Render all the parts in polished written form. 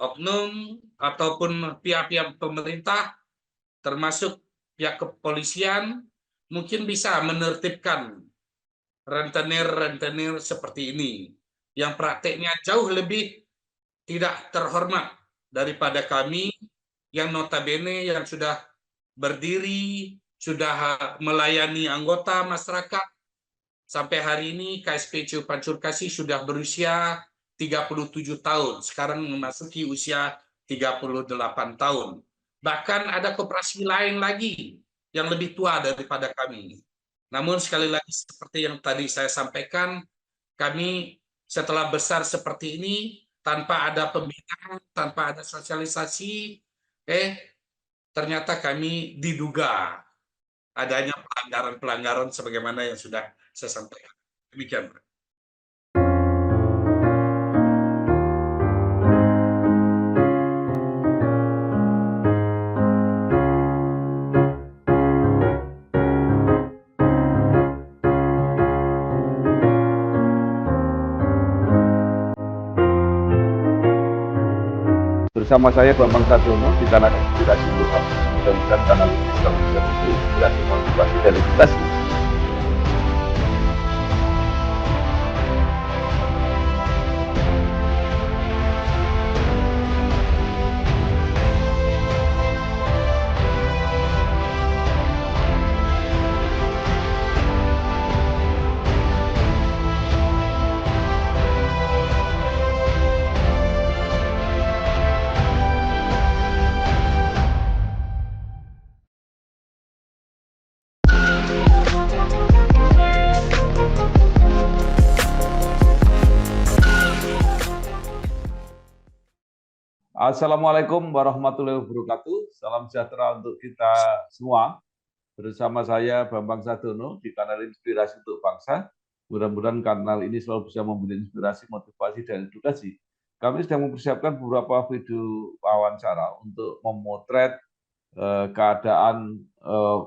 oknum ataupun pihak-pihak pemerintah, termasuk pihak kepolisian, mungkin bisa menertibkan rentenir-rentenir seperti ini, yang prakteknya jauh lebih tidak terhormat daripada kami yang notabene yang sudah berdiri, sudah melayani anggota masyarakat. Sampai hari ini KSP Pancur Kasih sudah berusia 37 tahun. Sekarang memasuki usia 38 tahun. Bahkan ada koperasi lain lagi yang lebih tua daripada kami. Namun sekali lagi seperti yang tadi saya sampaikan, kami setelah besar seperti ini, tanpa ada pembinaan, tanpa ada sosialisasi, ternyata kami diduga adanya pelanggaran-pelanggaran sebagaimana yang sudah saya sampaikan. Demikian, Pak. Bersama saya Bambang Sadiono di kanal Inspirasi Lokal. Mudah-mudahan kanal ini bisa menjadi inspirasi, motivasi, dan edukasi. Assalamualaikum warahmatullahi wabarakatuh. Salam sejahtera untuk kita semua. Bersama saya Bambang Sadiono di kanal Inspirasi untuk Bangsa. Mudah-mudahan kanal ini selalu bisa memberi inspirasi, motivasi, dan edukasi. Kami sedang mempersiapkan beberapa video wawancara untuk memotret keadaan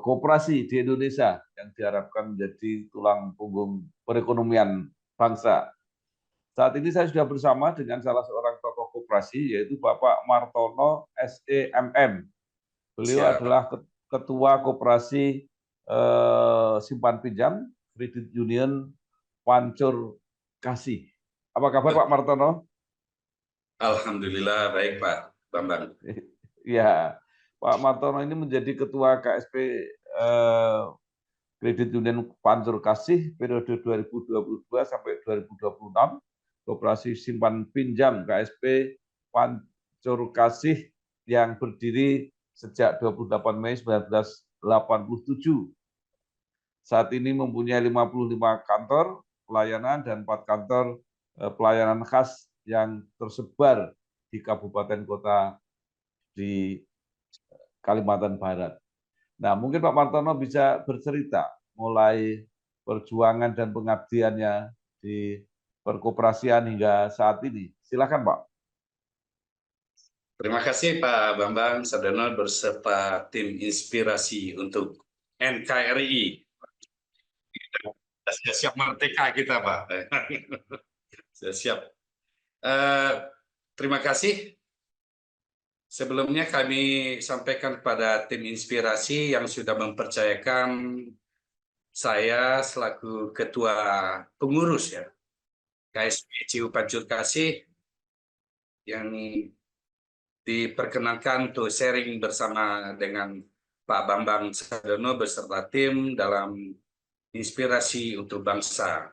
koperasi di Indonesia yang diharapkan menjadi tulang punggung perekonomian bangsa. Saat ini saya sudah bersama dengan salah seorang tokoh koperasi, yaitu Bapak Martono SEMM. Beliau adalah Ketua Koperasi Simpan Pinjam Kredit Union Pancur Kasih. Apa kabar Pak Martono? Alhamdulillah baik Pak Bambang. Ya, Pak Martono ini menjadi Ketua KSP Kredit Union Pancur Kasih periode 2022 sampai 2026. Koperasi Simpan Pinjam KSP Pancur Kasih yang berdiri sejak 28 Mei 1987. Saat ini mempunyai 55 kantor pelayanan dan 4 kantor pelayanan khas yang tersebar di kabupaten kota di Kalimantan Barat. Nah, mungkin Pak Martono bisa bercerita mulai perjuangan dan pengabdiannya di perkoperasian hingga saat ini. Silakan, Pak. Terima kasih Pak Bambang Sadiono berserta tim inspirasi untuk NKRI. Sudah siap merdeka kita, Pak. Sudah siap. Terima kasih. Sebelumnya kami sampaikan kepada tim inspirasi yang sudah mempercayakan saya selaku ketua pengurus ya KSP CU Pancur Kasih yang diperkenankan untuk sharing bersama dengan Pak Bambang Sadiono beserta tim dalam inspirasi untuk bangsa.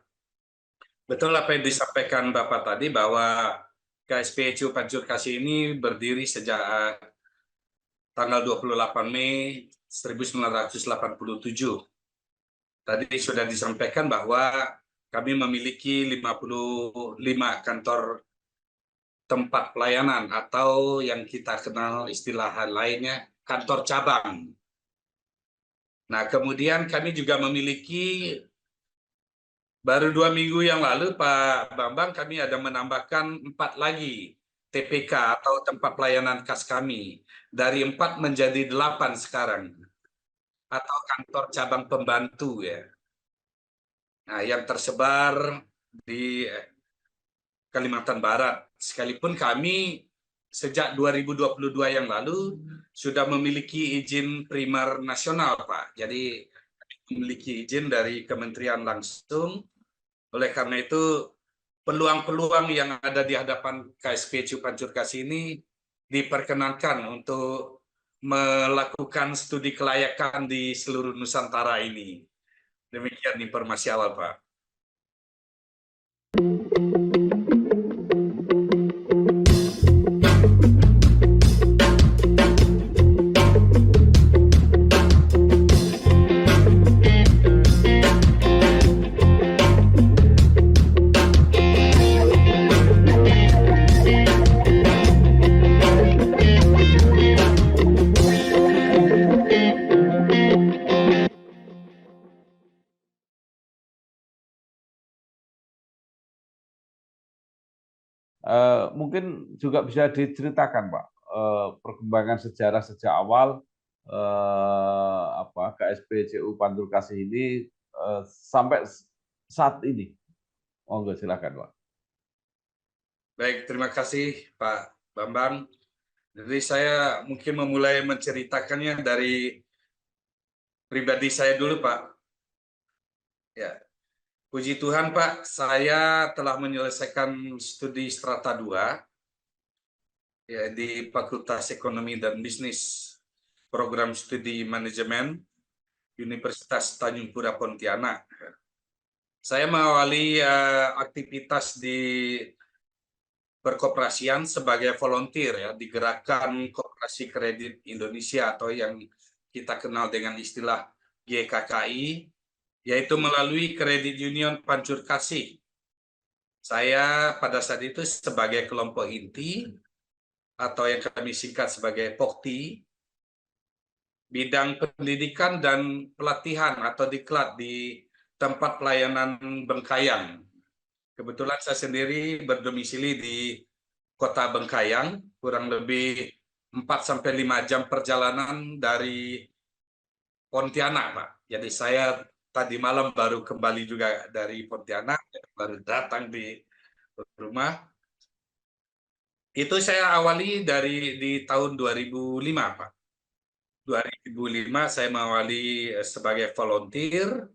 Betul apa yang disampaikan Bapak tadi bahwa KSP CU Pancur Kasih ini berdiri sejak tanggal 28 Mei 1987. Tadi sudah disampaikan bahwa kami memiliki 55 kantor tempat pelayanan atau yang kita kenal istilah lainnya kantor cabang. Nah, kemudian kami juga memiliki baru 2 minggu yang lalu Pak Bambang kami ada menambahkan 4 lagi TPK atau tempat pelayanan khas kami dari 4 menjadi 8 sekarang atau kantor cabang pembantu ya. Nah, yang tersebar di Kalimantan Barat. Sekalipun kami sejak 2022 yang lalu sudah memiliki izin primer nasional, Pak. Jadi memiliki izin dari kementerian langsung. Oleh karena itu, peluang-peluang yang ada di hadapan KSP Cipancurkasi ini diperkenankan untuk melakukan studi kelayakan di seluruh Nusantara ini. Demikian informasi awal, Pak. Mungkin juga bisa diceritakan, Pak, perkembangan sejarah sejak awal KSP CU Pancurkasi ini sampai saat ini. Monggo silakan, Pak. Baik, terima kasih Pak Bambang. Jadi saya mungkin memulai menceritakannya dari pribadi saya dulu, Pak. Ya, puji Tuhan, Pak, saya telah menyelesaikan studi Strata 2 ya, di Fakultas Ekonomi dan Bisnis, Program Studi Manajemen, Universitas Tanjung Pura Pontianak. Saya mengawali aktivitas di perkoperasian sebagai volunteer ya di Gerakan Koperasi Kredit Indonesia atau yang kita kenal dengan istilah GKKI, yaitu melalui Kredit Union Pancurkasi. Saya pada saat itu sebagai kelompok inti atau yang kami singkat sebagai POKTI, bidang pendidikan dan pelatihan atau diklat di tempat pelayanan Bengkayang. Kebetulan saya sendiri berdomisili di Kota Bengkayang, kurang lebih 4-5 jam perjalanan dari Pontianak, Pak. Jadi saya tadi malam baru kembali juga dari Pontianak, baru datang di rumah. Itu saya awali di tahun 2005, Pak. 2005 saya mengawali sebagai volunteer,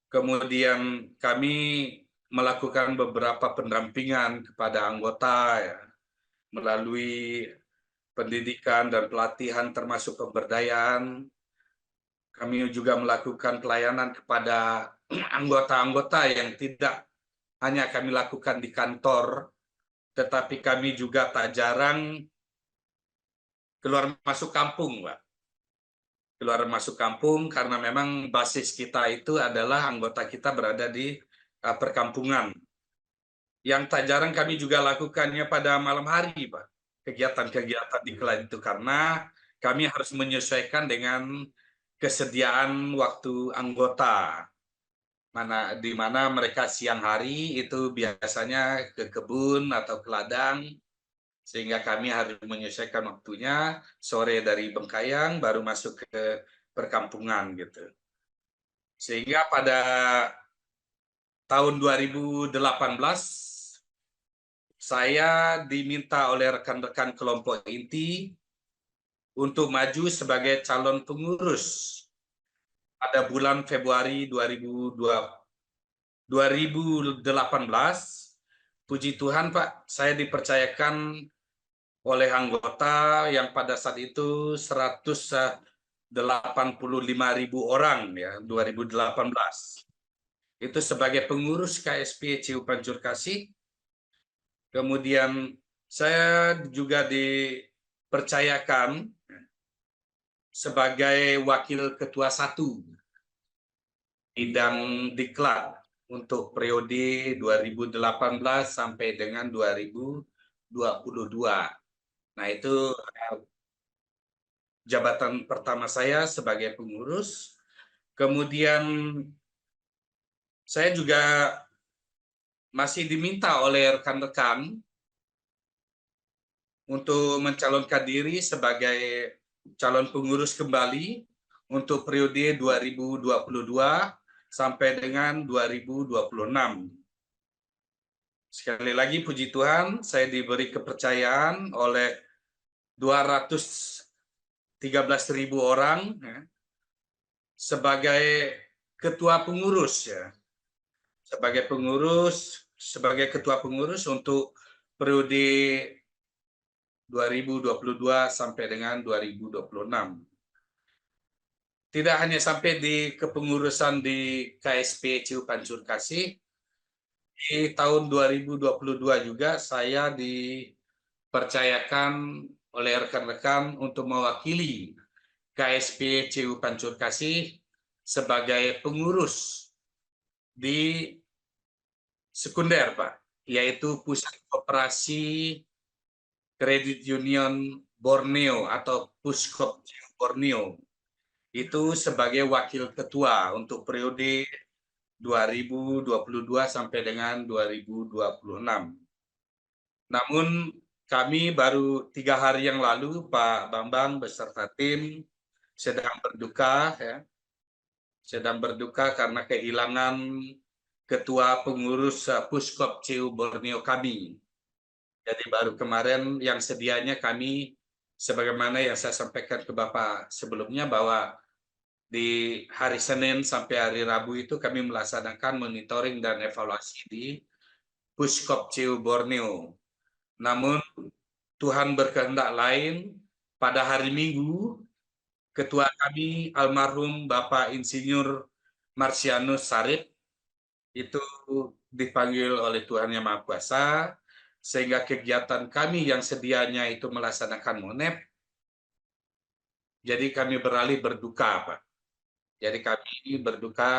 kemudian kami melakukan beberapa pendampingan kepada anggota ya, melalui pendidikan dan pelatihan termasuk pemberdayaan. Kami juga melakukan pelayanan kepada anggota-anggota yang tidak hanya kami lakukan di kantor, tetapi kami juga tak jarang keluar masuk kampung, Pak. Keluar masuk kampung karena memang basis kita itu adalah anggota kita berada di perkampungan. Yang tak jarang kami juga lakukannya pada malam hari, Pak. Kegiatan-kegiatan di kelas itu karena kami harus menyesuaikan dengan kesediaan waktu anggota. Di mana mereka siang hari itu biasanya ke kebun atau ke ladang, sehingga kami harus menyesuaikan waktunya, sore dari Bengkayang baru masuk ke perkampungan gitu. Sehingga pada tahun 2018 saya diminta oleh rekan-rekan kelompok inti untuk maju sebagai calon pengurus pada bulan Februari 2018. Puji Tuhan, Pak, saya dipercayakan oleh anggota yang pada saat itu 185.000 orang ya 2018. Itu sebagai pengurus KSP CU Pancurkasi. Kemudian saya juga dipercayakan sebagai wakil ketua 1 bidang diklat untuk periode 2018 sampai dengan 2022. Nah, itu jabatan pertama saya sebagai pengurus. Kemudian saya juga masih diminta oleh rekan-rekan untuk mencalonkan diri sebagai calon pengurus kembali untuk periode 2022 sampai dengan 2026. Sekali lagi puji Tuhan, saya diberi kepercayaan oleh 213.000 orang ya, sebagai ketua pengurus ya. Sebagai ketua pengurus untuk periode 2022 sampai dengan 2026. Tidak hanya sampai di kepengurusan di KSP Ciu Pancur Kasih, di tahun 2022 juga saya dipercayakan oleh rekan-rekan untuk mewakili KSP Ciu Pancur Kasih sebagai pengurus di sekunder, Pak, yaitu Pusat Koperasi Kredit Union Borneo atau Puskop Borneo. Itu sebagai wakil ketua untuk periode 2022 sampai dengan 2026. Namun kami baru 3 hari yang lalu, Pak Bambang beserta tim sedang berduka ya. Sedang berduka karena kehilangan ketua pengurus Puskop Ciu Borneo kami. Jadi baru kemarin yang sedianya kami, sebagaimana yang saya sampaikan ke Bapak sebelumnya, bahwa di hari Senin sampai hari Rabu itu kami melaksanakan monitoring dan evaluasi di Puskop Ciu Borneo. Namun Tuhan berkehendak lain, pada hari Minggu, ketua kami almarhum Bapak Insinyur Marsianus Sarip itu dipanggil oleh Tuhan Yang Maha Kuasa, sehingga kegiatan kami yang sedianya itu melaksanakan monep, jadi kami beralih berduka, Pak. Jadi kami berduka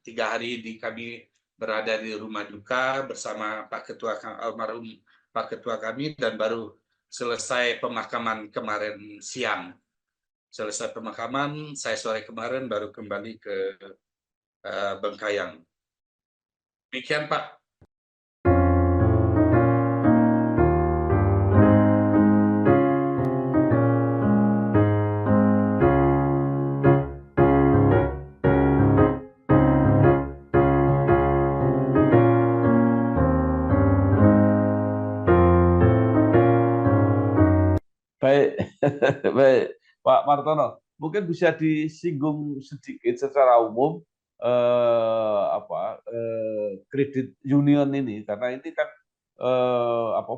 3 hari kami berada di rumah duka bersama Pak Ketua almarhum Pak Ketua kami, dan baru selesai pemakaman kemarin siang. Selesai pemakaman, saya sore kemarin baru kembali ke Bengkayang. Demikian, Pak. Baik, baik, Pak Martono. Mungkin bisa disinggung sedikit secara umum kredit union ini, karena ini kan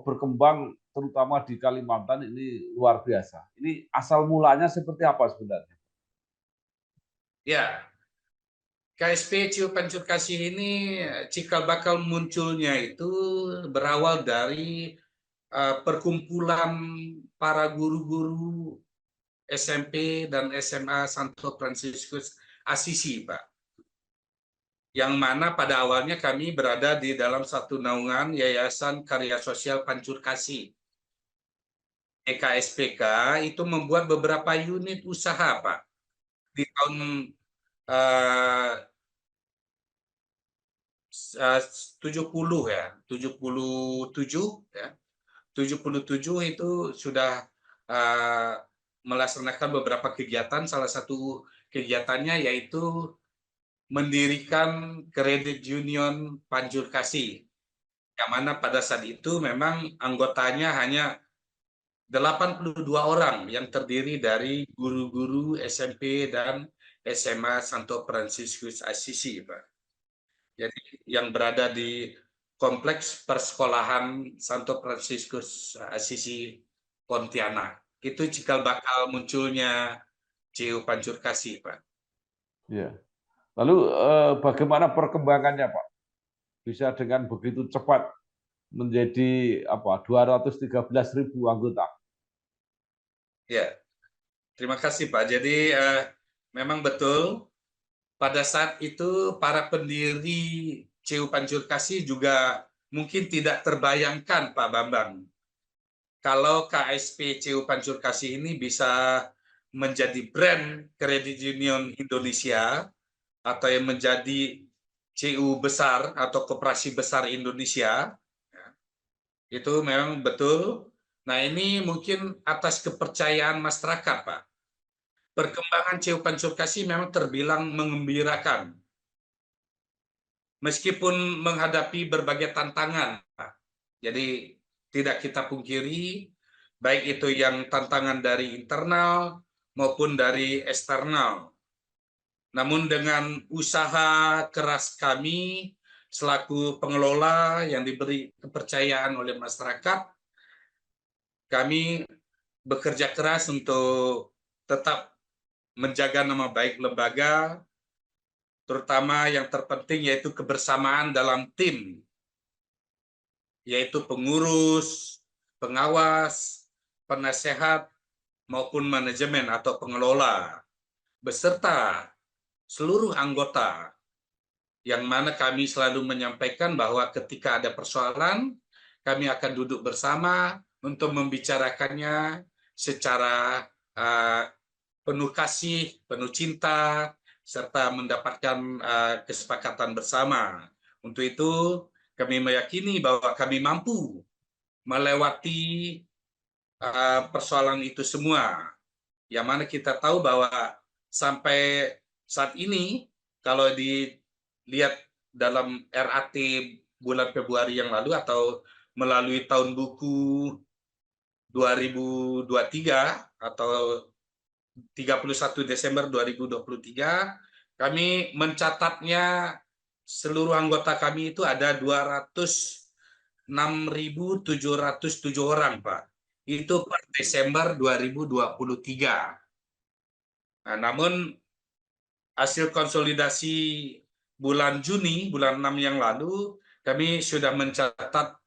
berkembang terutama di Kalimantan ini luar biasa. Ini asal mulanya seperti apa sebenarnya? Ya, KSP Ciu Pancur Kasih ini cikal bakal munculnya itu berawal dari perkumpulan para guru-guru SMP dan SMA Santo Fransiskus Asisi, Pak. Yang mana pada awalnya kami berada di dalam satu naungan Yayasan Karya Sosial Pancur Kasih. EKSPK itu membuat beberapa unit usaha, Pak. Di tahun 70 ya, 77 ya. 77 itu sudah melaksanakan beberapa kegiatan. Salah satu kegiatannya yaitu mendirikan Kredit Union Pancur Kasih, yang mana pada saat itu memang anggotanya hanya 82 orang yang terdiri dari guru-guru SMP dan SMA Santo Fransiskus Asisi, Pak. Jadi yang berada di kompleks persekolahan Santo Fransiskus Asisi Pontianak. Itu cikal bakal munculnya Ciu Pancur Kasih, Pak. Ya. Lalu bagaimana perkembangannya, Pak? Bisa dengan begitu cepat menjadi 213.000 anggota. Ya, terima kasih, Pak. Jadi memang betul pada saat itu para pendiri Ciu Pancur Kasih juga mungkin tidak terbayangkan, Pak Bambang, kalau KSP Ciu Pancur Kasih ini bisa menjadi brand Kredit Union Indonesia atau yang menjadi CU besar atau koperasi besar Indonesia. Itu memang betul. Nah, ini mungkin atas kepercayaan masyarakat, Pak. Perkembangan Ciu Pancur Kasih memang terbilang mengembirakan. Meskipun menghadapi berbagai tantangan, Pak. Jadi tidak kita pungkiri baik itu yang tantangan dari internal maupun dari eksternal. Namun dengan usaha keras kami selaku pengelola yang diberi kepercayaan oleh masyarakat, kami bekerja keras untuk tetap menjaga nama baik lembaga, terutama yang terpenting yaitu kebersamaan dalam tim, yaitu pengurus, pengawas, penasehat, maupun manajemen atau pengelola, beserta seluruh anggota, yang mana kami selalu menyampaikan bahwa ketika ada persoalan, kami akan duduk bersama untuk membicarakannya secara penuh kasih, penuh cinta, serta mendapatkan kesepakatan bersama. Untuk itu, kami meyakini bahwa kami mampu melewati persoalan itu semua. Yang mana kita tahu bahwa sampai saat ini, kalau dilihat dalam RAT bulan Februari yang lalu atau melalui tahun buku 2023 atau 31 Desember 2023, kami mencatatnya seluruh anggota kami itu ada 206.707 orang, Pak. Itu per Desember 2023. Nah, namun hasil konsolidasi bulan Juni, bulan 6 yang lalu, kami sudah mencatat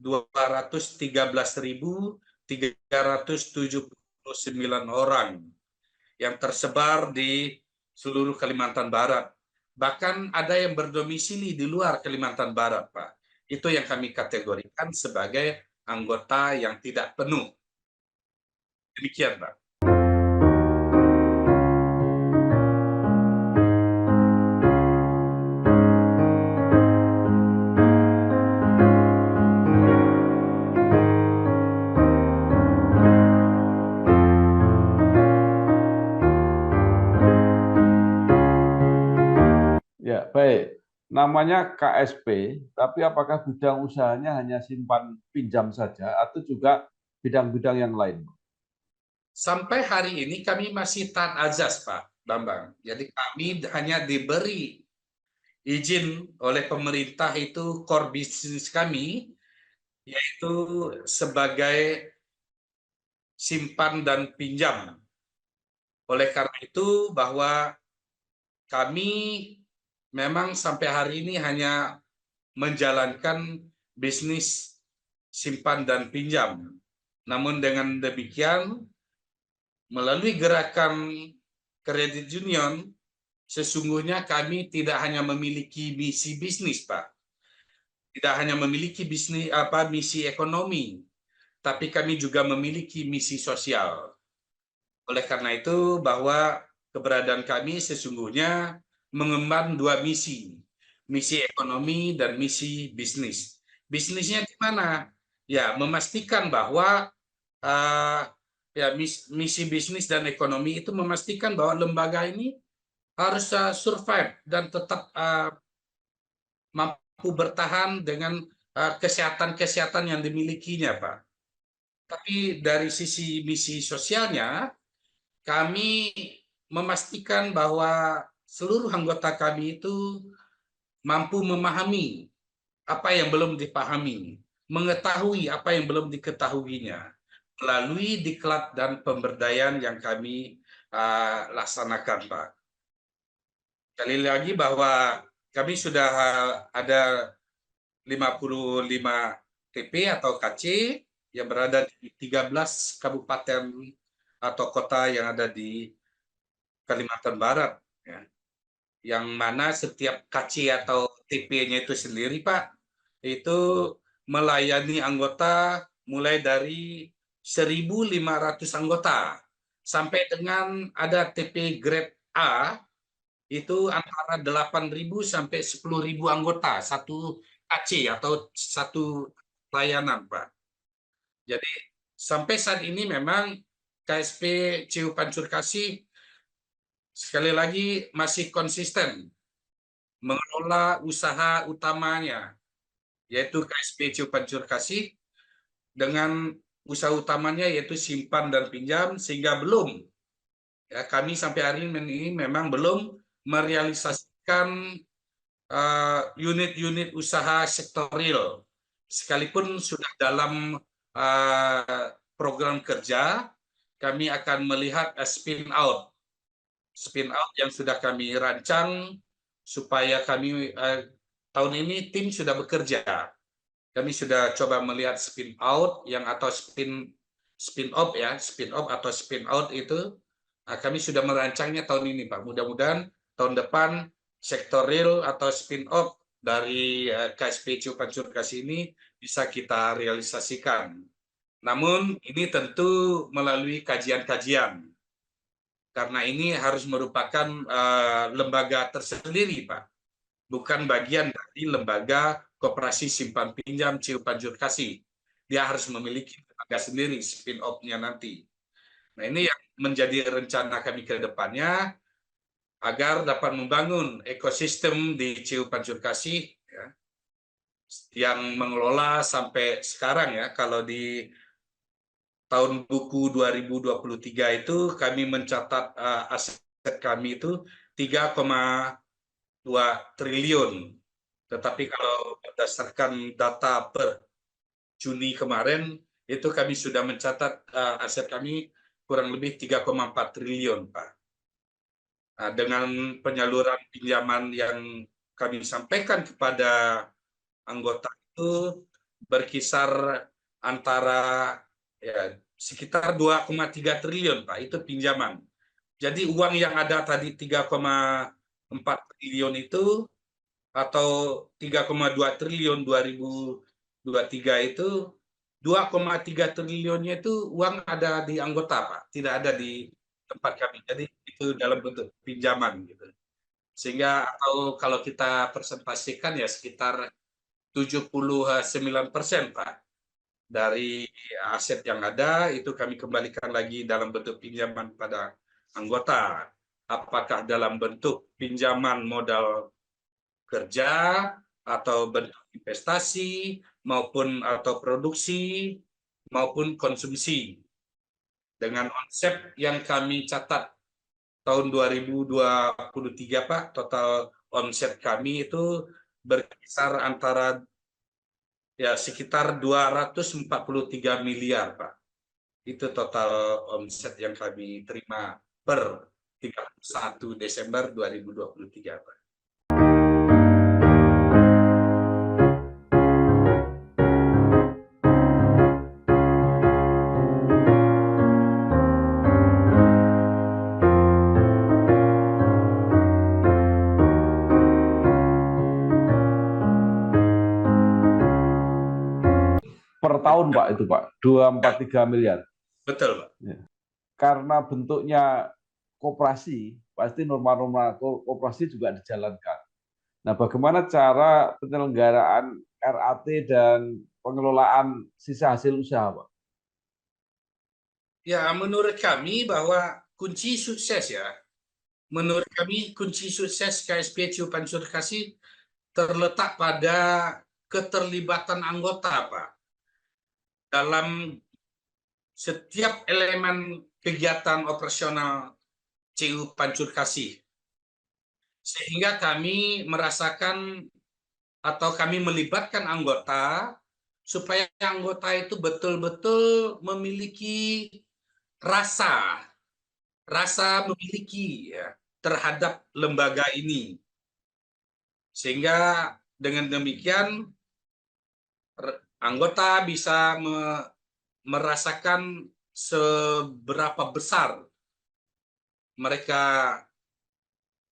213.379 orang yang tersebar di seluruh Kalimantan Barat. Bahkan ada yang berdomisili di luar Kalimantan Barat, Pak. Itu yang kami kategorikan sebagai anggota yang tidak penuh. Demikian, Pak. Ya, baik. Namanya KSP, tapi apakah bidang usahanya hanya simpan pinjam saja atau juga bidang-bidang yang lain? Sampai hari ini kami masih taat azas, Pak Bambang. Jadi kami hanya diberi izin oleh pemerintah itu core bisnis kami, yaitu sebagai simpan dan pinjam. Oleh karena itu bahwa kami memang sampai hari ini hanya menjalankan bisnis simpan dan pinjam. Namun dengan demikian, melalui gerakan kredit union, sesungguhnya kami tidak hanya memiliki misi bisnis, Pak. Tidak hanya memiliki bisnis misi ekonomi, tapi kami juga memiliki misi sosial. Oleh karena itu, bahwa keberadaan kami sesungguhnya mengemban dua misi, misi ekonomi dan misi bisnis. Bisnisnya di mana? Ya, memastikan bahwa ya misi bisnis dan ekonomi itu memastikan bahwa lembaga ini harus survive dan tetap mampu bertahan dengan kesehatan-kesehatan yang dimilikinya, Pak. Tapi dari sisi misi sosialnya, kami memastikan bahwa seluruh anggota kami itu mampu memahami apa yang belum dipahami, mengetahui apa yang belum diketahuinya, melalui diklat dan pemberdayaan yang kami laksanakan, Pak. Sekali lagi bahwa kami sudah ada 55 TP atau KC yang berada di 13 kabupaten atau kota yang ada di Kalimantan Barat. Ya. Yang mana setiap KC atau TP-nya itu sendiri, Pak, itu melayani anggota mulai dari 1.500 anggota sampai dengan ada TP grade A itu antara 8.000 sampai 10.000 anggota satu KC atau satu layanan, Pak. Jadi sampai saat ini memang KSP CU Pancur Kasih sekali lagi masih konsisten mengelola usaha utamanya, yaitu KSP CU Pancur Kasih dengan usaha utamanya yaitu simpan dan pinjam, sehingga belum, ya, kami sampai hari ini memang belum merealisasikan unit-unit usaha sektor real, sekalipun sudah dalam program kerja, kami akan melihat spin out yang sudah kami rancang supaya kami tahun ini tim sudah bekerja. Kami sudah coba melihat spin out atau spin off, ya, spin off atau spin out itu kami sudah merancangnya tahun ini, Pak. Mudah-mudahan tahun depan sektor real atau spin off dari KSP CU Pancurkasi ini bisa kita realisasikan. Namun ini tentu melalui kajian-kajian, karena ini harus merupakan lembaga tersendiri, Pak, bukan bagian dari lembaga koperasi simpan pinjam CU Pancurkasi. Dia harus memiliki lembaga sendiri spin off-nya nanti. Nah, ini yang menjadi rencana kami ke depannya agar dapat membangun ekosistem di CU Pancurkasi, ya, yang mengelola sampai sekarang, ya. Kalau di tahun buku 2023 itu kami mencatat aset kami itu 3,2 triliun. Tetapi kalau berdasarkan data per Juni kemarin, itu kami sudah mencatat aset kami kurang lebih 3,4 triliun, Pak. Nah, dengan penyaluran pinjaman yang kami sampaikan kepada anggota itu berkisar antara, ya, sekitar 2,3 triliun, Pak, itu pinjaman. Jadi uang yang ada tadi 3,4 triliun itu atau 3,2 triliun 2023 itu 2,3 triliunnya itu uang ada di anggota, Pak, tidak ada di tempat kami. Jadi itu dalam bentuk pinjaman gitu. Sehingga atau kalau kita presentasikan ya sekitar 79%, Pak, dari aset yang ada itu kami kembalikan lagi dalam bentuk pinjaman pada anggota. Apakah dalam bentuk pinjaman modal kerja atau bentuk investasi maupun atau produksi maupun konsumsi. Dengan konsep yang kami catat tahun 2023, Pak, total omset kami itu berkisar antara, ya, sekitar 243 miliar, Pak. Itu total omset yang kami terima per 31 Desember 2023, Pak. Per tahun, Pak, itu, Pak, 243 miliar. Betul, Pak. Ya. Karena bentuknya koperasi, pasti norma-norma koperasi juga dijalankan. Nah, bagaimana cara penyelenggaraan RAT dan pengelolaan sisa hasil usaha, Pak? Ya, menurut kami bahwa kunci sukses, ya, menurut kami kunci sukses KSP CU Pancurkasi terletak pada keterlibatan anggota, Pak, dalam setiap elemen kegiatan operasional CU Pancurkasi. Sehingga kami merasakan atau kami melibatkan anggota supaya anggota itu betul-betul memiliki rasa memiliki, ya, terhadap lembaga ini. Sehingga dengan demikian anggota bisa merasakan seberapa besar mereka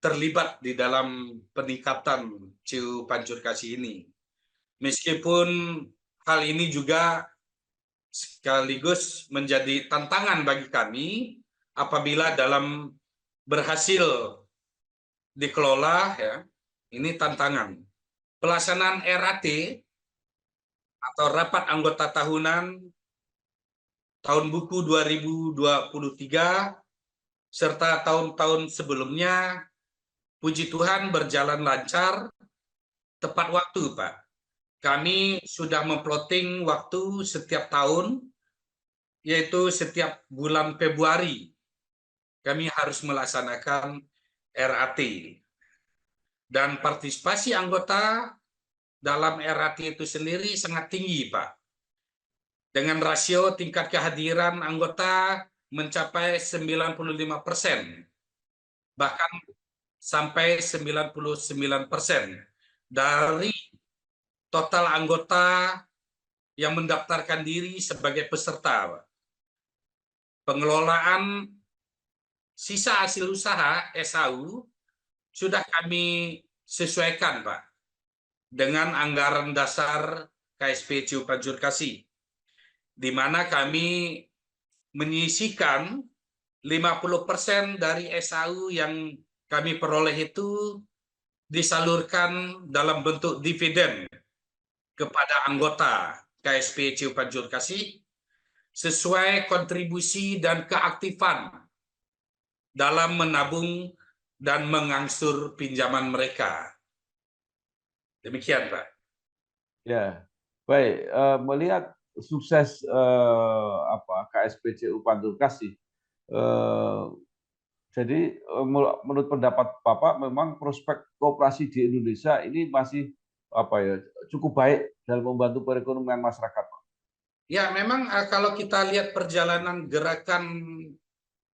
terlibat di dalam peningkatan CU Pancurkasi ini. Meskipun hal ini juga sekaligus menjadi tantangan bagi kami apabila dalam berhasil dikelola, ya, ini tantangan. Pelaksanaan RAT atau rapat anggota tahunan tahun buku 2023 serta tahun-tahun sebelumnya, puji Tuhan berjalan lancar, tepat waktu, Pak. Kami sudah memploting waktu setiap tahun yaitu setiap bulan Februari kami harus melaksanakan RAT. Dan partisipasi anggota dalam RAT itu sendiri sangat tinggi, Pak. Dengan rasio tingkat kehadiran anggota mencapai 95%, bahkan sampai 99% dari total anggota yang mendaftarkan diri sebagai peserta. Pengelolaan sisa hasil usaha SAU sudah kami sesuaikan, Pak, dengan anggaran dasar KSP Ciupan Jurkasi, di mana kami menyisihkan 50% dari SAU yang kami peroleh itu disalurkan dalam bentuk dividen kepada anggota KSP Ciupan Jurkasi sesuai kontribusi dan keaktifan dalam menabung dan mengangsur pinjaman mereka. Demikian, Pak. Ya, baik. Melihat sukses KSP Ciupan Jurkasi, jadi menurut pendapat Bapak, memang prospek koperasi di Indonesia ini masih cukup baik dalam membantu perekonomian masyarakat, Pak. Ya, memang kalau kita lihat perjalanan gerakan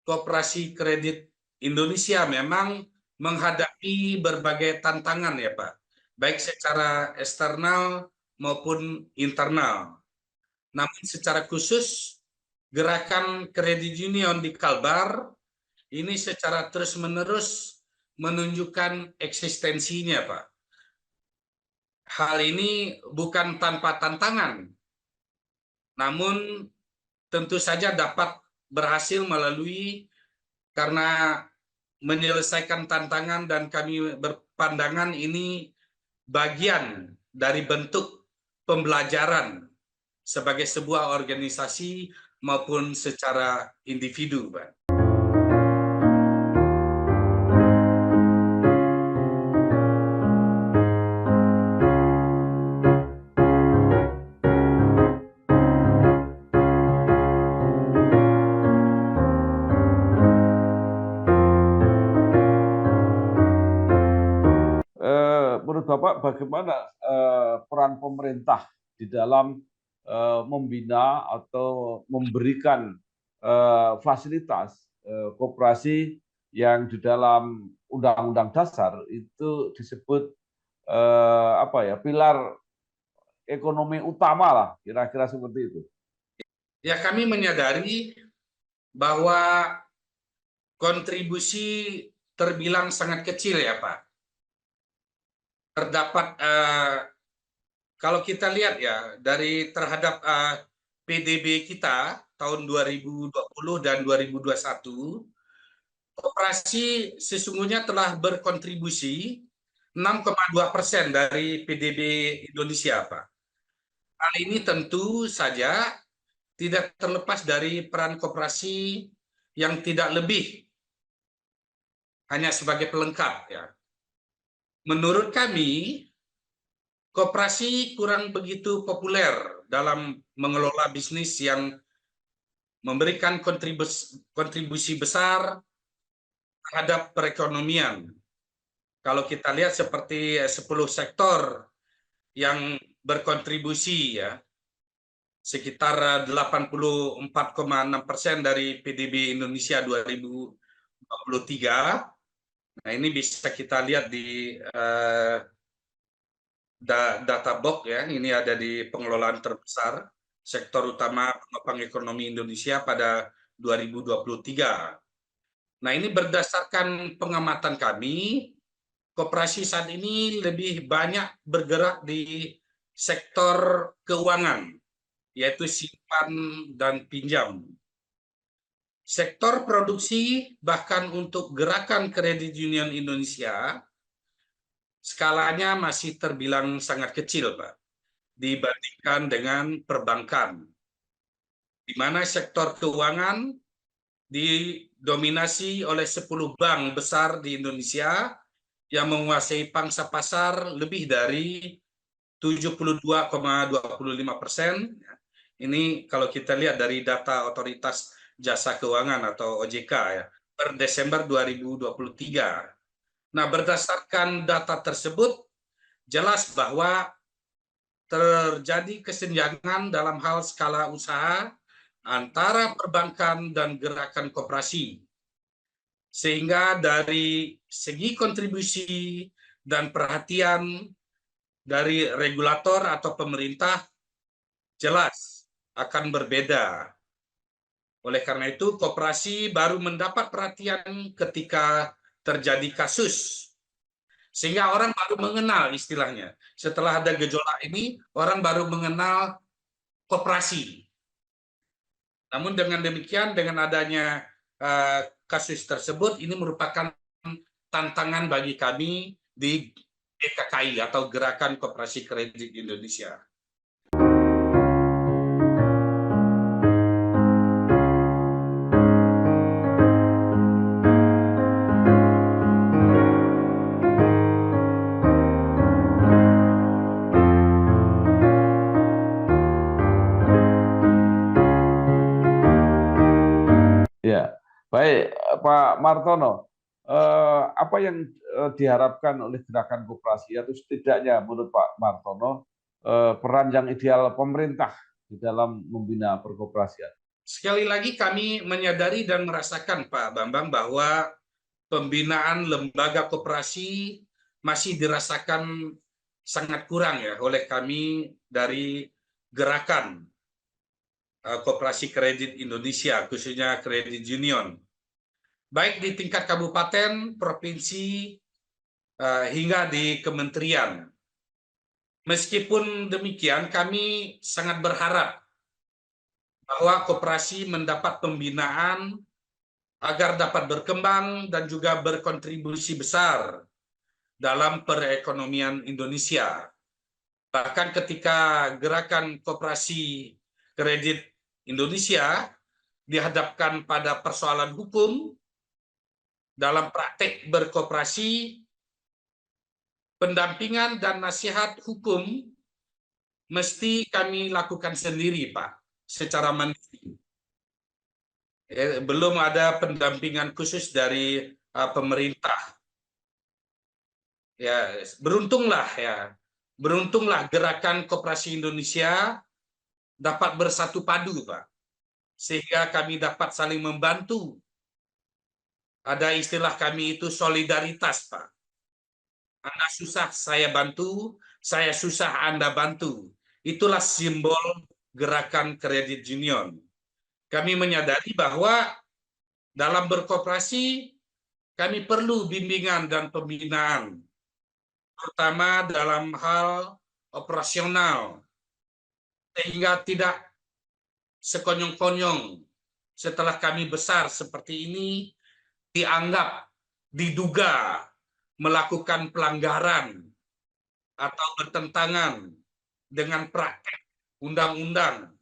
koperasi kredit Indonesia memang menghadapi berbagai tantangan ya, Pak, baik secara eksternal maupun internal. Namun secara khusus gerakan kredit union di Kalbar ini secara terus-menerus menunjukkan eksistensinya, Pak. Hal ini bukan tanpa tantangan, namun tentu saja dapat berhasil melalui karena menyelesaikan tantangan, dan kami berpandangan ini bagian dari bentuk pembelajaran sebagai sebuah organisasi maupun secara individu, Pak. Menurut Bapak, bagaimana peran pemerintah di dalam membina atau memberikan fasilitas koperasi yang di dalam Undang-Undang Dasar itu disebut pilar ekonomi utama lah, kira-kira seperti itu? Ya, kami menyadari bahwa kontribusi terbilang sangat kecil ya, Pak. Terdapat kalau kita lihat ya dari terhadap PDB kita tahun 2020 dan 2021, koperasi sesungguhnya telah berkontribusi 6,2% dari PDB Indonesia, Pak. Hal ini tentu saja tidak terlepas dari peran koperasi yang tidak lebih hanya sebagai pelengkap ya. Menurut kami, koperasi kurang begitu populer dalam mengelola bisnis yang memberikan kontribusi besar terhadap perekonomian. Kalau kita lihat seperti 10 sektor yang berkontribusi ya, sekitar 84,6% dari PDB Indonesia 2023. Nah, ini bisa kita lihat di data box ya, ini ada di pengelolaan terbesar sektor utama penopang ekonomi Indonesia pada 2023. Nah, ini berdasarkan pengamatan kami, koperasi saat ini lebih banyak bergerak di sektor keuangan, yaitu simpan dan pinjam. Sektor produksi, bahkan untuk gerakan kredit union Indonesia, skalanya masih terbilang sangat kecil, Pak, dibandingkan dengan perbankan, di mana sektor keuangan didominasi oleh 10 bank besar di Indonesia yang menguasai pangsa pasar lebih dari 72,25%, Ini kalau kita lihat dari data Otoritas Jasa Keuangan atau OJK ya, per Desember 2023. Nah, berdasarkan data tersebut, jelas bahwa terjadi kesenjangan dalam hal skala usaha antara perbankan dan gerakan koperasi. Sehingga dari segi kontribusi dan perhatian dari regulator atau pemerintah jelas akan berbeda. Oleh karena itu, koperasi baru mendapat perhatian ketika terjadi kasus. Sehingga orang baru mengenal istilahnya. Setelah ada gejolak ini, orang baru mengenal koperasi. Namun dengan demikian, dengan adanya kasus tersebut, ini merupakan tantangan bagi kami di GKKI atau Gerakan Koperasi Kredit Indonesia. Ya, baik Pak Martono. Apa yang diharapkan oleh gerakan koperasi atau setidaknya menurut Pak Martono peran yang ideal pemerintah di dalam membina perkoperasian? Sekali lagi kami menyadari dan merasakan Pak Bambang bahwa pembinaan lembaga koperasi masih dirasakan sangat kurang ya oleh kami dari gerakan Koperasi Kredit Indonesia, khususnya kredit union. Baik di tingkat kabupaten, provinsi, hingga di kementerian. Meskipun demikian, kami sangat berharap bahwa koperasi mendapat pembinaan agar dapat berkembang dan juga berkontribusi besar dalam perekonomian Indonesia. Bahkan ketika gerakan koperasi kredit Indonesia dihadapkan pada persoalan hukum dalam praktek berkoperasi, pendampingan dan nasihat hukum mesti kami lakukan sendiri, Pak, secara mandiri. Belum ada pendampingan khusus dari pemerintah. Ya, beruntunglah gerakan koperasi Indonesia dapat bersatu padu, Pak, sehingga kami dapat saling membantu. Ada istilah kami itu solidaritas, Pak. Anda susah, saya bantu. Saya susah, Anda bantu. Itulah simbol gerakan kredit union. Kami menyadari bahwa dalam berkoperasi, kami perlu bimbingan dan pembinaan, terutama dalam hal operasional, sehingga tidak sekonyong-konyong setelah kami besar seperti ini, diduga melakukan pelanggaran atau bertentangan dengan praktek undang-undang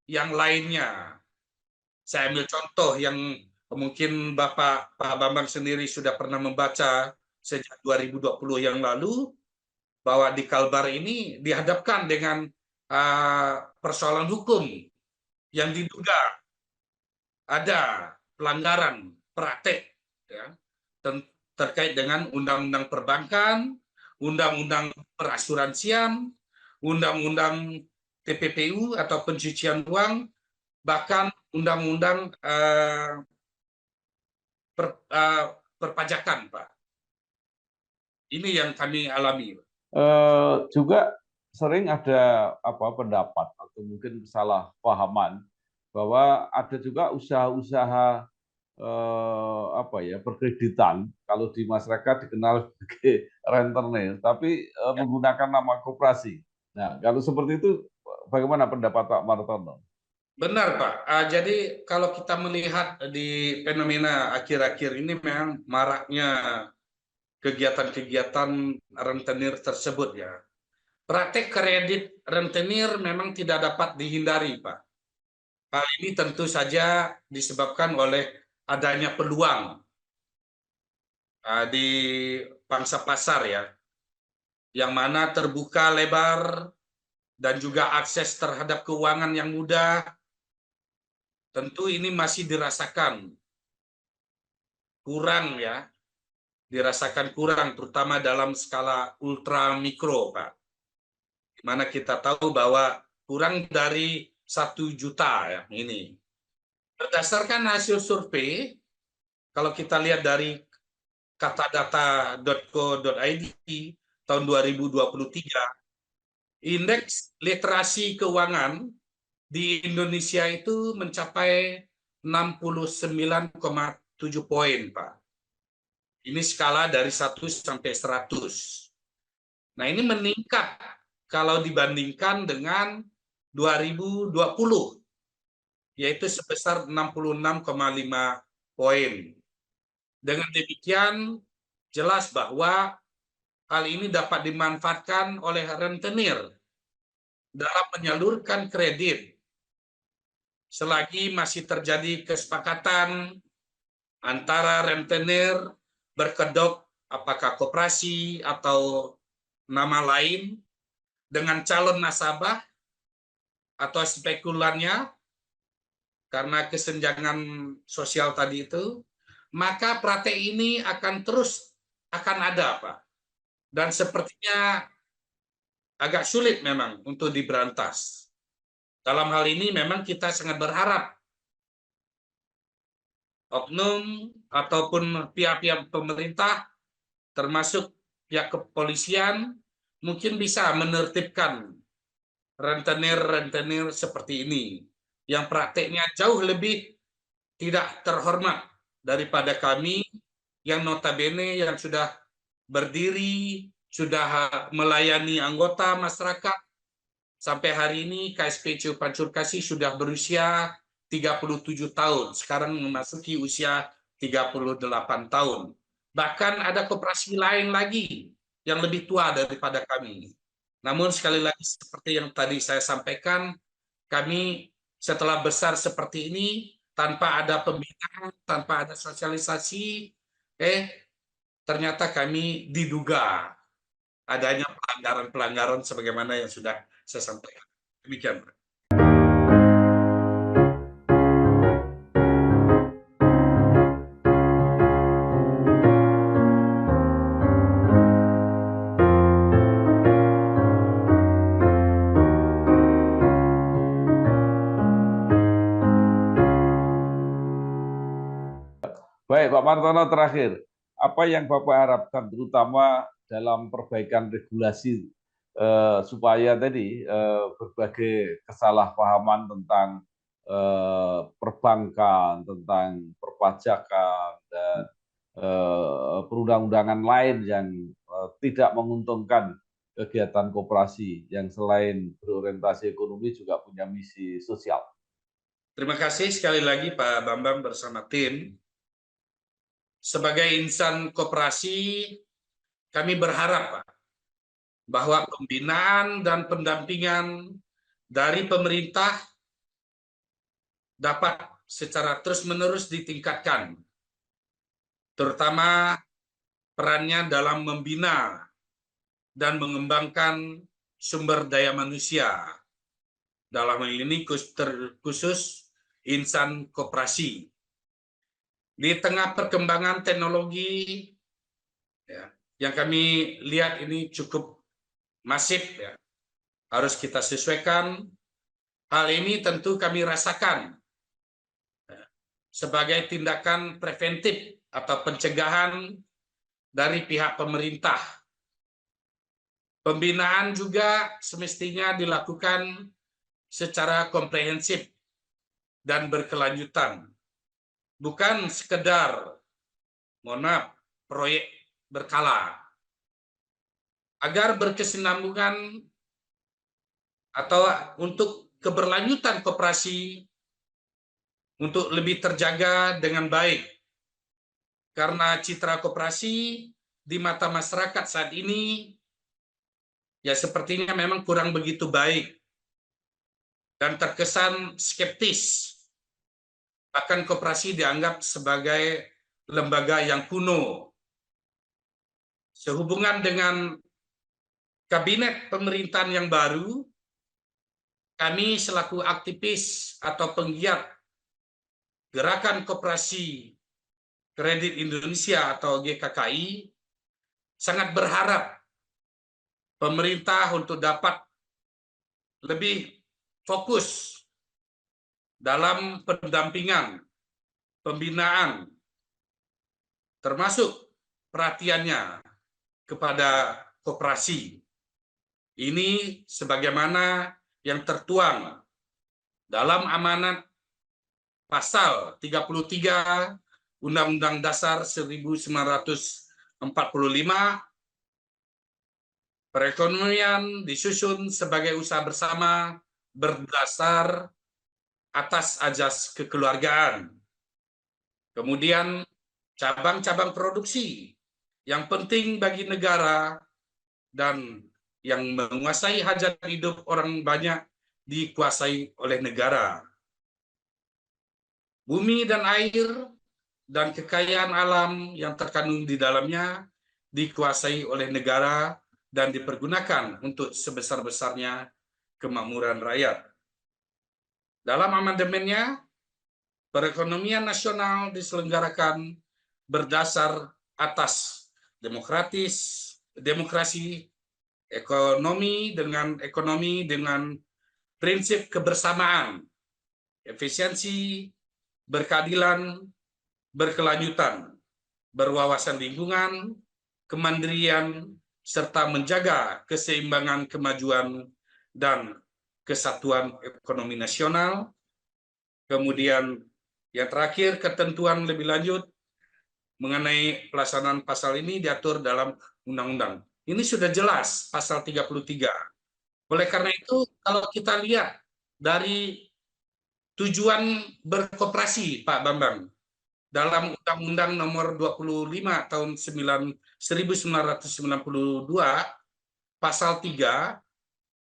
yang lainnya. Saya ambil contoh yang mungkin Pak Bambang sendiri sudah pernah membaca sejak 2020 yang lalu, bahwa di Kalbar ini dihadapkan dengan persoalan hukum yang diduga ada pelanggaran praktek ya, terkait dengan undang-undang perbankan, undang-undang perasuransian, undang-undang TPPU atau pencucian uang, bahkan undang-undang perpajakan, Pak. Ini yang kami alami. Juga sering ada pendapat atau mungkin kesalahpahaman bahwa ada juga usaha-usaha perkreditan kalau di masyarakat dikenal sebagai rentenir, tapi menggunakan nama koperasi. Nah, kalau seperti itu, bagaimana pendapat Pak Martono? Benar, Pak. Jadi kalau kita melihat di fenomena akhir-akhir ini memang maraknya kegiatan-kegiatan rentenir tersebut ya. Praktek kredit rentenir memang tidak dapat dihindari, Pak. Hal ini tentu saja disebabkan oleh adanya peluang di pangsa pasar ya, yang mana terbuka lebar dan juga akses terhadap keuangan yang mudah, tentu ini masih dirasakan kurang ya, dirasakan kurang terutama dalam skala ultra mikro, Pak. Di mana kita tahu bahwa kurang dari 1 juta ya ini. Berdasarkan hasil survei, kalau kita lihat dari katadata.co.id tahun 2023, indeks literasi keuangan di Indonesia itu mencapai 69,7 poin, Pak. Ini skala dari 1 sampai 100. Nah, ini meningkat kalau dibandingkan dengan 2020, yaitu sebesar 66,5 poin. Dengan demikian, jelas bahwa hal ini dapat dimanfaatkan oleh rentenir dalam menyalurkan kredit selagi masih terjadi kesepakatan antara rentenir berkedok apakah koperasi atau nama lain dengan calon nasabah atau spekulannya karena kesenjangan sosial tadi itu, maka praktek ini akan ada, Pak. Dan sepertinya agak sulit memang untuk diberantas. Dalam hal ini memang kita sangat berharap oknum ataupun pihak-pihak pemerintah, termasuk pihak kepolisian, mungkin bisa menertibkan rentenir-rentenir seperti ini, yang prakteknya jauh lebih tidak terhormat daripada kami yang notabene yang sudah berdiri, sudah melayani anggota masyarakat. Sampai hari ini KSPCU Pancur Kasih sudah berusia 37 tahun, sekarang memasuki usia 38 tahun. Bahkan ada koperasi lain lagi yang lebih tua daripada kami. Namun sekali lagi seperti yang tadi saya sampaikan, kami setelah besar seperti ini, tanpa ada pembinaan, tanpa ada sosialisasi, ternyata kami diduga adanya pelanggaran-pelanggaran sebagaimana yang sudah saya sampaikan. Demikian, Pak. Baik, Pak Martono, terakhir, apa yang Bapak harapkan terutama dalam perbaikan regulasi supaya tadi berbagai kesalahpahaman tentang perbankan, tentang perpajakan, dan perundang-undangan lain yang tidak menguntungkan kegiatan koperasi yang selain berorientasi ekonomi juga punya misi sosial. Terima kasih sekali lagi Pak Bambang bersama tim. Sebagai insan koperasi, kami berharap Pak, bahwa pembinaan dan pendampingan dari pemerintah dapat secara terus-menerus ditingkatkan, terutama perannya dalam membina dan mengembangkan sumber daya manusia. Dalam hal ini khusus insan koperasi. Di tengah perkembangan teknologi ya, yang kami lihat ini cukup masif, ya, harus kita sesuaikan. Hal ini tentu kami rasakan ya, sebagai tindakan preventif atau pencegahan dari pihak pemerintah. Pembinaan juga semestinya dilakukan secara komprehensif dan berkelanjutan. Bukan sekedar, proyek berkala. Agar berkesinambungan atau untuk keberlanjutan koperasi untuk lebih terjaga dengan baik. Karena citra koperasi di mata masyarakat saat ini ya sepertinya memang kurang begitu baik dan terkesan skeptis. Bahkan koperasi dianggap sebagai lembaga yang kuno. Sehubungan dengan kabinet pemerintahan yang baru, kami selaku aktivis atau penggiat Gerakan Koperasi Kredit Indonesia atau GKKI sangat berharap pemerintah untuk dapat lebih fokus dalam pendampingan, pembinaan, termasuk perhatiannya kepada koperasi. Ini sebagaimana yang tertuang dalam amanat pasal 33 Undang-Undang Dasar 1945, perekonomian disusun sebagai usaha bersama berdasar atas azas kekeluargaan. Kemudian cabang-cabang produksi yang penting bagi negara dan yang menguasai hajat hidup orang banyak dikuasai oleh negara. Bumi dan air dan kekayaan alam yang terkandung di dalamnya dikuasai oleh negara dan dipergunakan untuk sebesar-besarnya kemakmuran rakyat. Dalam amandemennya, perekonomian nasional diselenggarakan berdasar atas demokrasi, ekonomi dengan prinsip kebersamaan, efisiensi, berkeadilan, berkelanjutan, berwawasan lingkungan, kemandirian, serta menjaga keseimbangan kemajuan dan kesatuan ekonomi nasional. Kemudian yang terakhir, ketentuan lebih lanjut mengenai pelaksanaan pasal ini diatur dalam undang-undang. Ini sudah jelas pasal 33. Oleh karena itu, kalau kita lihat dari tujuan berkoperasi, Pak Bambang, dalam Undang-Undang Nomor 25 Tahun 1992, Pasal 3,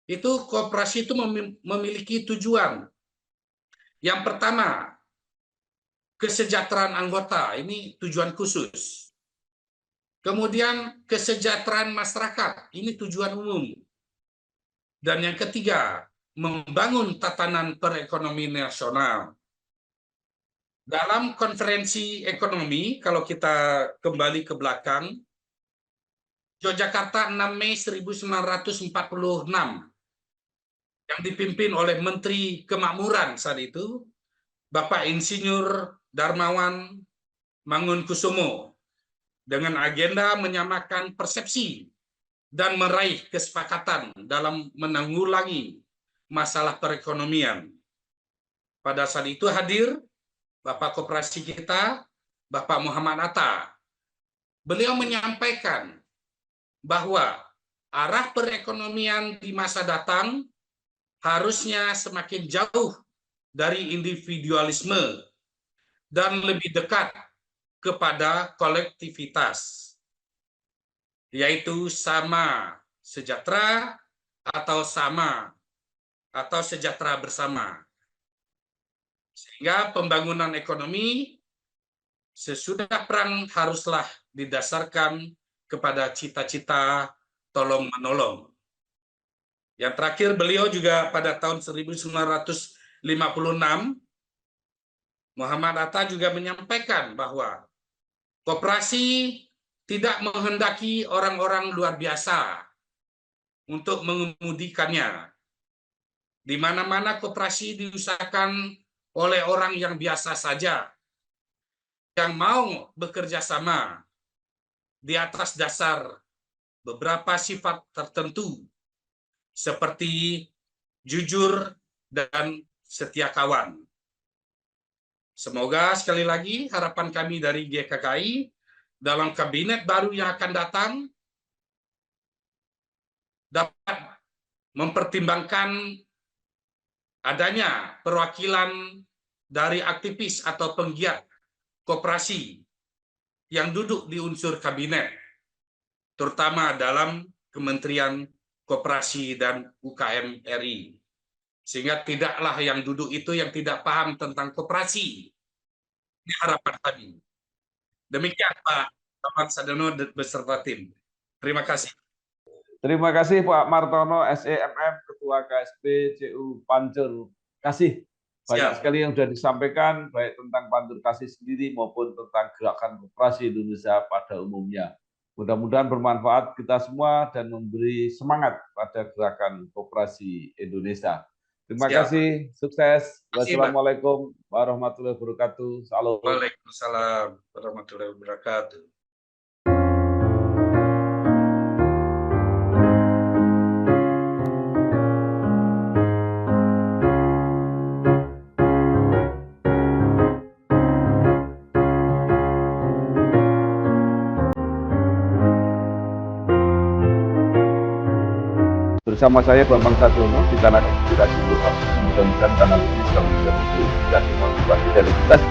itu koperasi itu memiliki tujuan. Yang pertama, kesejahteraan anggota, ini tujuan khusus. Kemudian kesejahteraan masyarakat, ini tujuan umum. Dan yang ketiga, membangun tatanan perekonomian nasional. Dalam konferensi ekonomi, kalau kita kembali ke belakang, Yogyakarta 6 Mei 1946, yang dipimpin oleh Menteri Kemakmuran saat itu, Bapak Insinyur Darmawan Mangunkusumo, dengan agenda menyamakan persepsi dan meraih kesepakatan dalam menanggulangi masalah perekonomian. Pada saat itu hadir Bapak Koperasi kita, Bapak Muhammad Atta. Beliau menyampaikan bahwa arah perekonomian di masa datang harusnya semakin jauh dari individualisme dan lebih dekat kepada kolektivitas, yaitu sama sejahtera atau sejahtera bersama. Sehingga pembangunan ekonomi sesudah perang haruslah didasarkan kepada cita-cita tolong-menolong. Yang terakhir, beliau juga pada tahun 1956, Muhammad Atta juga menyampaikan bahwa koperasi tidak menghendaki orang-orang luar biasa untuk mengemudikannya. Di mana-mana koperasi diusahakan oleh orang yang biasa saja, yang mau bekerja sama di atas dasar beberapa sifat tertentu, seperti jujur dan setia kawan. Semoga sekali lagi harapan kami dari GKKI dalam kabinet baru yang akan datang dapat mempertimbangkan adanya perwakilan dari aktivis atau penggiat koperasi yang duduk di unsur kabinet, terutama dalam Kementerian Koperasi dan UKM RI. Sehingga tidaklah yang duduk itu yang tidak paham tentang koperasi. Ini harapan kami. Demikian Pak Bambang Sadono beserta tim. Terima kasih. Terima kasih Pak Martono, SEMM, Ketua KSP CU Pancur Kasih. Banyak sekali yang sudah disampaikan, baik tentang Pancur Kasih sendiri maupun tentang gerakan koperasi Indonesia pada umumnya. Mudah-mudahan bermanfaat kita semua dan memberi semangat pada gerakan koperasi Indonesia. Terima kasih, sukses. Wassalamualaikum warahmatullahi wabarakatuh. Salam. Waalaikumsalam warahmatullahi wabarakatuh. Bersama saya Bambang Sadiono di kanal Inspirasi Global. Mudah-mudahan kanal ini bisa menjadi inspirasi motivasi dan edukasi